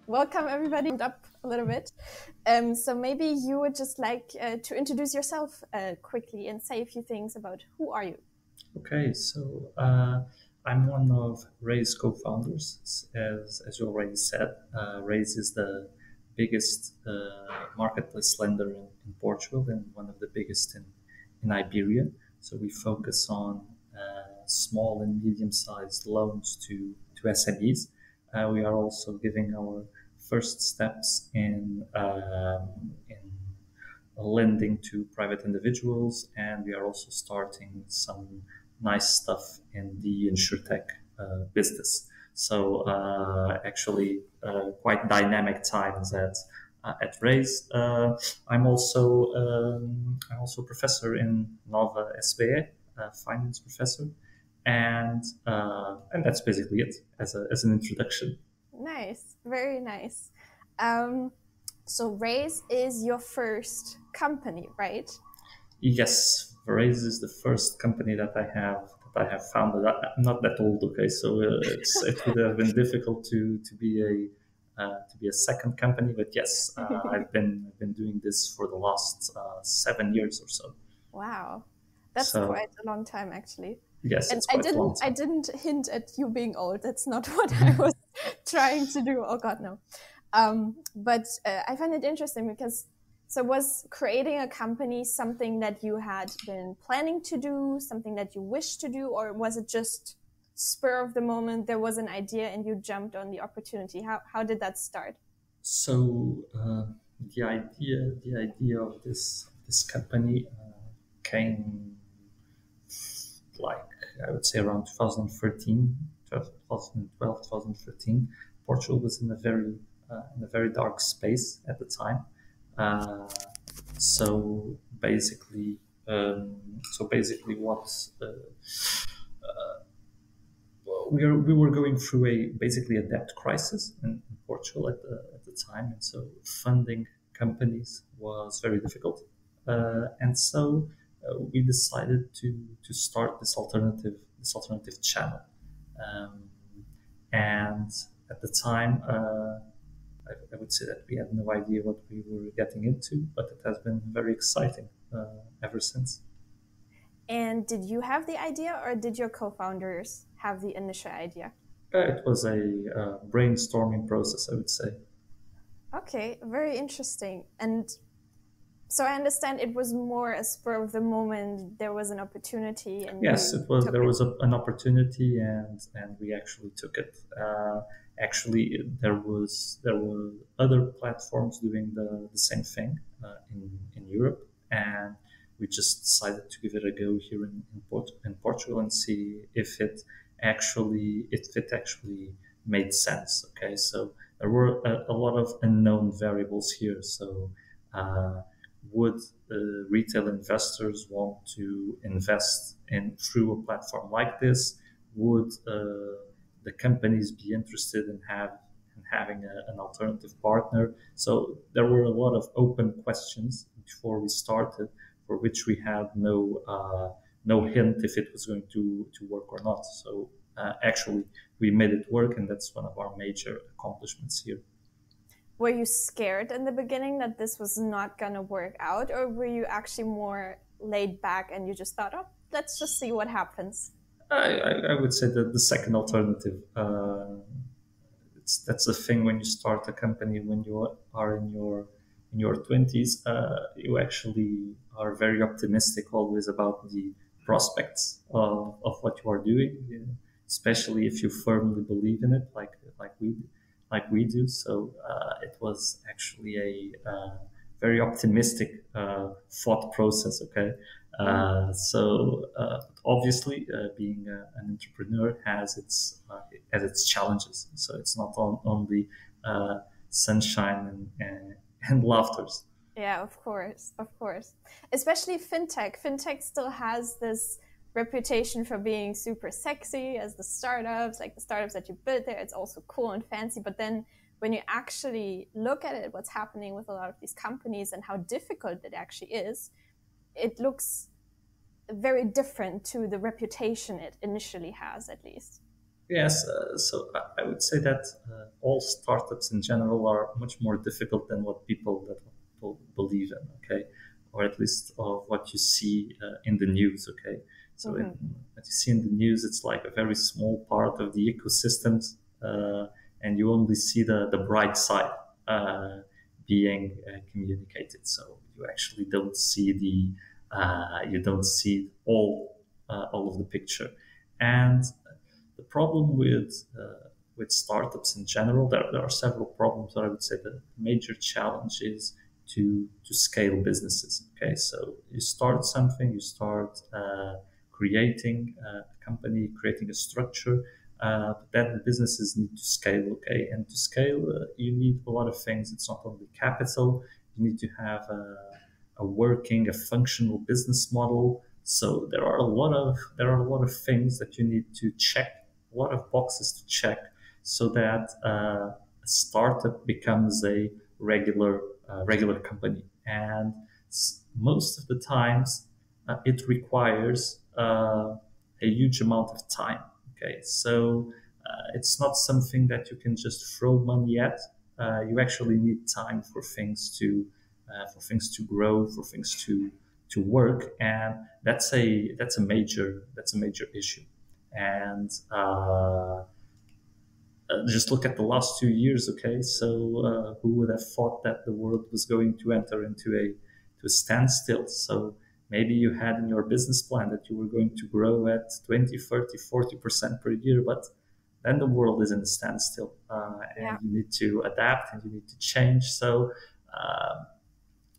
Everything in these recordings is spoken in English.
Welcome everybody. Up a little bit. So maybe you would just like to introduce yourself quickly and say a few things about who are you? Okay, so I'm one of RAIZE co-founders. As you already said, RAIZE is the biggest marketplace lender in Portugal and one of the biggest in Iberia. So we focus on small and medium-sized loans to SMEs. We are also giving our first steps in lending to private individuals, and we are also starting some nice stuff in the insurtech business. So quite dynamic times at RAIZE. I'm also professor in Nova SBE, finance professor, and that's basically it as an introduction. Nice, very nice. So RAIZE is your first company, right? Yes, RAIZE is the first company that I have founded. I'm not that old, okay, so it would have been difficult to be a second company, but yes, I've been doing this for the last 7 years or so. Wow, that's So quite a long time actually. yes, And it's I quite a long didn't I time. didn't hint at you being old. That's not what I was trying to do. Oh God, no. But I find it interesting because so was creating a company something that you had been planning to do, something that you wished to do, or was it just spur of the moment? There was an idea and you jumped on the opportunity. How did that start? So the idea of this company came like I would say around 2013, 2012, 2013. Portugal was in a very dark space at the time. Uh, so basically, what we were going through basically a debt crisis in Portugal at the time, and so funding companies was very difficult. We decided to start this alternative channel. Um, and at the time, I would say that we had no idea what we were getting into, but it has been very exciting ever since. And did you have the idea or did your co-founders have the initial idea? It was a brainstorming process, I would say. Okay, very interesting. And so I understand it was more a spur of the moment. There was an opportunity and Yes, you it was. took There it. was an opportunity, and we actually took it. There were other platforms doing the same thing in Europe, and we just decided to give it a go here in Portugal and see if it actually made sense. Okay, so there were a lot of unknown variables here. So. Would retail investors want to invest in through a platform like this? Would the companies be interested in having an alternative partner? So there were a lot of open questions before we started, for which we had no hint if it was going to work or not. So actually, we made it work, and that's one of our major accomplishments here. Were you scared in the beginning that this was not going to work out, or were you actually more laid back and you just thought, oh, let's just see what happens? I would say that the second alternative. That's the thing when you start a company when you are in your 20s. You actually are very optimistic always about the prospects of what you are doing, especially if you firmly believe in it, like we do. So it was actually a very optimistic thought process. Okay, obviously, being an entrepreneur has its challenges. So it's not only sunshine and laughters. Yeah, of course, of course. Especially fintech. Fintech still has this reputation for being super sexy as the startups, like the startups that you build there. It's also cool and fancy. But then when you actually look at it, what's happening with a lot of these companies and how difficult it actually is, it looks very different to the reputation it initially has, at least. Yes, so I would say that all startups in general are much more difficult than what people believe in, okay, or at least of what you see in the news, okay. So Mm-hmm. what you see in the news, it's like a very small part of the ecosystems, and you only see the bright side being communicated. So you actually don't see the you don't see all of the picture, and the problem with startups in general, there are several problems, but I would say the major challenge is to scale businesses. Okay, so you start something, you start creating a company, creating a structure, but then businesses need to scale. Okay, and to scale, you need a lot of things. It's not only capital. You need to have a working, a functional business model. So there are a lot of things that you need to check, a lot of boxes to check, so that a startup becomes a regular company. And most of the times, it requires a huge amount of time. Okay, so it's not something that you can just throw money at. You actually need time for things to grow, for things to work, and that's a major issue. And just look at the last 2 years. Okay, so who would have thought that the world was going to enter into a standstill? So maybe you had in your business plan that you were going to grow at 20, 30, 40% per year, but then the world is in a standstill, and Yeah. you need to adapt and you need to change. So uh,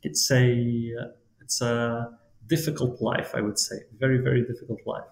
it's a difficult life, I would say, very difficult life.